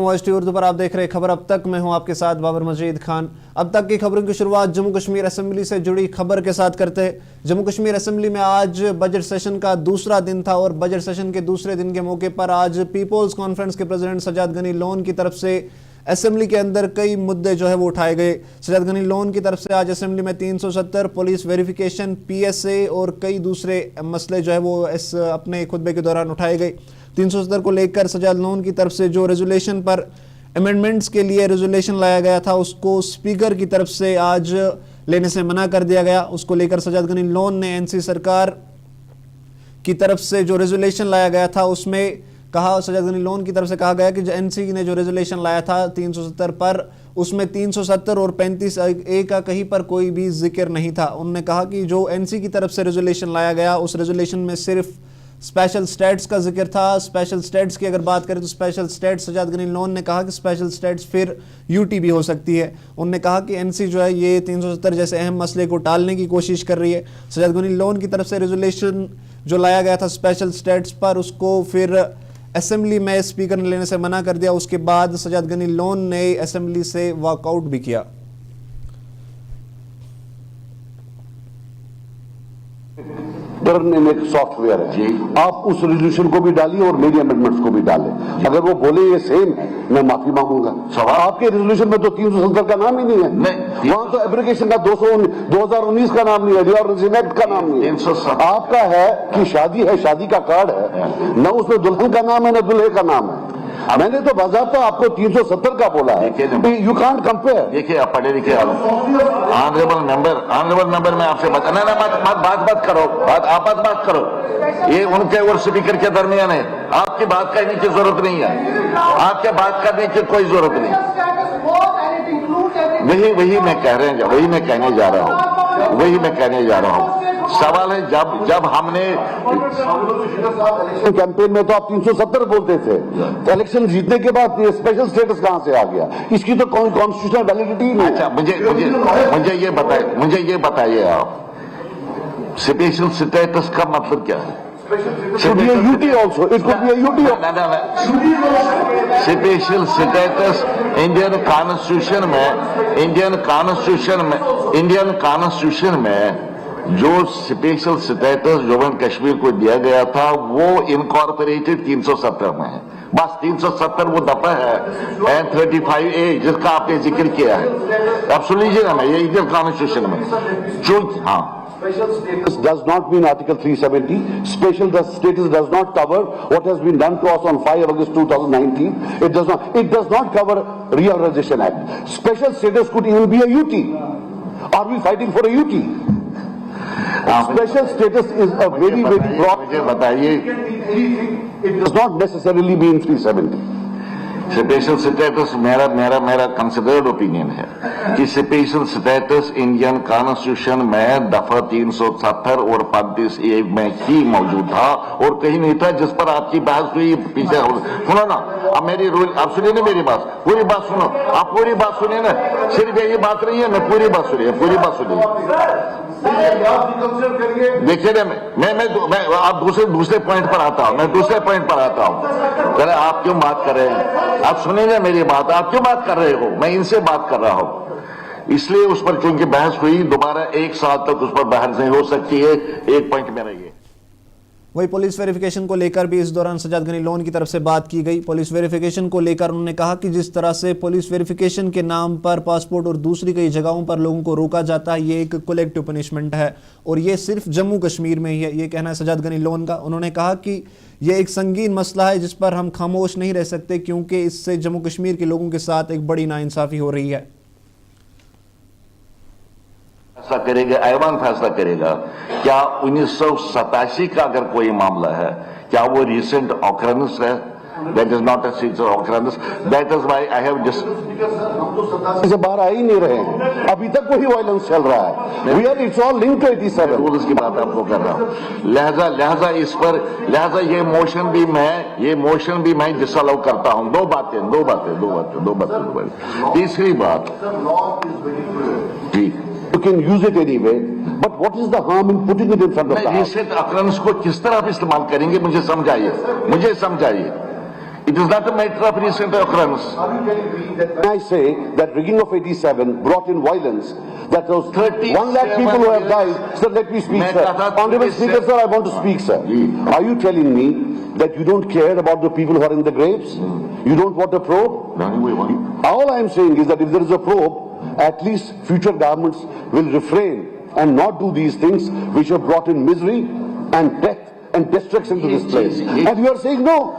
السلام voice T Urdu پر آپ دیکھ رہے خبر اب تک، میں ہوں آپ کے ساتھ بابر مجید خان۔ اب تک کی خبروں کی شروعات جموں کشمیر اسمبلی سے جڑی خبر کے ساتھ کرتے ہیں۔ جموں کشمیر اسمبلی میں آج بجٹ سیشن کا دوسرا دن تھا اور بجٹ سیشن کے دوسرے دن کے موقع پر آج پیپلز کانفرنس کے پریزیڈنٹ سجاد غنی لون کی طرف سے اسمبلی کے اندر کئی مدعے وہ اٹھائے گئے۔ سجاد غنی لون کی طرف سے آج اسمبلی میں 370 police verification, P S A اور کئی دوسرے مسئلے وہ اس اپنے خطبے کے دوران اٹھائے گئے۔ 370 کو لے کر سجاد لون کی طرف سے جو ریزولیشن پر امینڈمنٹس کے لیے ریزولیشن لایا گیا تھا اس کو اسپیکر کی طرف سے آج لینے سے منع کر دیا گیا۔ اس کو لے کر سجاد غنی لون نے این سی سرکار کی طرف سے جو ریزولیشن لایا گیا تھا اس میں سجاد غنی لون کی طرف سے کہا گیا کہ این سی نے جو ریزولیشن لایا تھا 370 پر، اس میں 370 اور 35 اے کا کہیں پر کوئی بھی ذکر نہیں تھا۔ انہوں نے کہا کہ جو این سی کی طرف سے ریزولیشن لایا گیا اس ریزولیشن میں صرف اسپیشل سٹیٹس کا ذکر تھا۔ اسپیشل سٹیٹس کی اگر بات کریں تو اسپیشل سٹیٹس سجاد غنی لون نے کہا کہ اسپیشل سٹیٹس پھر یو ٹی بھی ہو سکتی ہے۔ انہوں نے کہا کہ این سی یہ 370 جیسے اہم مسئلے کو ٹالنے کی کوشش کر رہی ہے۔ سجاد غنی لون کی طرف سے ریزولیشن جو لایا گیا تھا اسپیشل سٹیٹس پر اس کو پھر اسمبلی میں اسپیکر نے لینے سے منع کر دیا۔ اس کے بعد سجاد غنی لون نے اسمبلی سے واک آؤٹ بھی کیا۔ ایک سافٹ ویئر ہے، آپ اس ریزولوشن کو بھی ڈالیے اور میری امینڈمنٹس کو بھی ڈالیں۔ اگر وہ بولے یہ سیم ہے میں معافی مانگوں گا۔ آپ کے ریزولوشن میں تو 370 کا نام ہی نہیں ہے، وہاں تو ایبریگیشن کا 2019 کا نام نہیں ہے، ریآرگنائزیشن ایکٹ کا نام نہیں ہے۔ آپ کا ہے کہ شادی ہے، شادی کا کارڈ ہے، نہ اس میں دلہن کا نام ہے نہ دلہے کا نام ہے۔ میں نے تو باضابطہ آپ کو 370 کا بولا ہے۔ You can't compare. دیکھیے آپ پڑھے لکھے آنریبل ممبر میں آپ سے بات کرو، آپ بات کرو، یہ ان کے اور اسپیکر کے درمیان ہے۔ آپ کی بات کرنے کی ضرورت نہیں ہے، آپ کے بات کرنے کی کوئی ضرورت نہیں۔ وہی میں کہنے جا رہا ہوں، سوال ہے جب ہم نے کیمپین میں تو آپ 370 بولتے تھے، الیکشن جیتنے کے بعد یہ اسپیشل سٹیٹس کہاں سے آ گیا؟ اس کی تو کانسٹیٹیوشنل ویلیڈیٹی ہی نہیں۔ اچھا مجھے یہ بتائیے آپ اسپیشل سٹیٹس کا مطلب کیا ہے؟ اسپیشل سٹیٹس انڈین کانسٹیٹیوشن میں جو special status Jammu and Kashmir کو دیا گیا تھا وہ انکارپوریٹڈ 370 میں ہے۔ بس 370 وہ دفعہ ہے 35A جس کا آپ نے ذکر کیا ہے۔ اب سن لیجیے نا، یہ انڈین کانسٹیٹیوشن میں ہاں Special status does not mean Article 370. Special status does not cover what has been done to us on 5 August 2019. It does not cover Reorganization Act. Special status could even be a UT. Are we fighting for a UT? Special status is a very broad. مجھے بتائیے، It does not necessarily mean 370. Special status میرا considered opinion ہے کہ special status Indian constitution میں دفعہ 370 اور 35A میں ہی موجود تھا اور کہیں نہیں تھا، جس پر آپ کی بحث ہوئی پیچھے۔ سنو نا، اب میری رول آپ سنیے نا، میری بات پوری بات سنو، آپ پوری بات سنیے نا، صرف یہی بات نہیں ہے، میں پوری بات سنیے۔ دیکھیے نا، میں آپ دوسرے پوائنٹ پر آتا ہوں، ذرا آپ کیوں بات کر رہے ہیں؟ آپ سنیں گے میری بات، آپ کیوں بات کر رہے ہو؟ میں ان سے بات کر رہا ہوں، اس لیے اس پر چونکہ بحث ہوئی، دوبارہ 1 سال تک اس پر بحث نہیں ہو سکتی ہے۔ ایک پوائنٹ میں رہیے۔ وہی پولیس ویریفیکیشن کو لے کر بھی اس دوران سجاد غنی لون کی طرف سے بات کی گئی۔ پولیس ویریفیکیشن کو لے کر انہوں نے کہا کہ جس طرح سے پولیس ویریفیکیشن کے نام پر پاسپورٹ اور دوسری کئی جگہوں پر لوگوں کو روکا جاتا ہے، یہ ایک کولیکٹیو پنشمنٹ ہے اور یہ صرف جموں کشمیر میں ہی ہے، یہ کہنا ہے سجاد غنی لون کا۔ انہوں نے کہا کہ یہ ایک سنگین مسئلہ ہے جس پر ہم خاموش نہیں رہ سکتے کیونکہ اس سے جموں کشمیر کے لوگوں کے ساتھ ایک بڑی ناانصافی ہو رہی ہے۔ فیصلہ کرے گا، ایوان فیصلہ کرے گا کیا 1987 کا اگر کوئی معاملہ ہے کیا وہ ریسنٹ آکرنس ہے؟ That is not a recent occurrence. That is why I have just سے باہر آ ہی نہیں رہے ہیں، ابھی تک وہی وائلنس چل رہا ہے۔ It's all linked to 87. Rules کی بات آپ کو کر رہا ہوں، لہذا یہ موشن بھی میں ڈسالو کرتا ہوں۔ دو باتیں۔ تیسری بات جی، You can use it anyway, but what is the harm in putting it in front of the house? Recent occurrences کو کس طرح آپ استعمال کریں گے؟ مجھے سمجھائیے It is not a matter of recent occurrence. When I say that rigging of 87 brought in violence, that those 37 1 lakh people who have died, sir, let me speak, sir. Honorable Speaker, sir, I want to speak, sir. Are you telling me that you don't care about the people who are in the graves? You don't want a probe? All I am saying is that if there is a probe, at least future governments will refrain and not do these things which have brought in misery and death and destruction to this place. And you are saying no.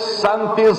37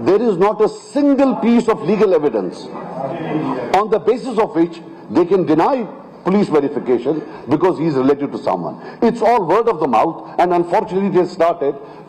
There is not a single piece of legal evidence on the basis of which they can deny police verification because he is related to someone. It's all word of the mouth, and unfortunately it has started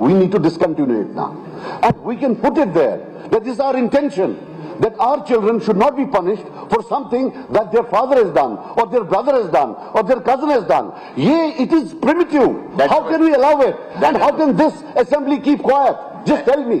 We need to discontinue it now. And we can put it there that this is our intention, that our children should not be punished for something that their father has done, or their brother has done, or their cousin has done. It is primitive. How can we allow it? And how can this assembly keep quiet? Just tell me.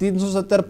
370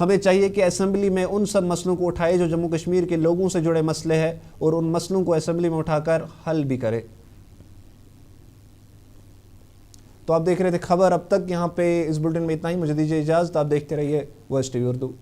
ہمیں چاہیے کہ assembly میں ان سب مسئلوں کو اٹھائے جو جموں کشمیر کے لوگوں سے جڑے مسئلے ہیں اور ان مسئلوں کو اسمبلی میں اٹھا کر حل بھی کرے. تو آپ دیکھ رہے تھے خبر اب تک. یہاں پہ اس بلٹن میں اتنا ہی. مجھے دیجیے اجازت. آپ دیکھتے رہیے وائس ٹی وی اردو.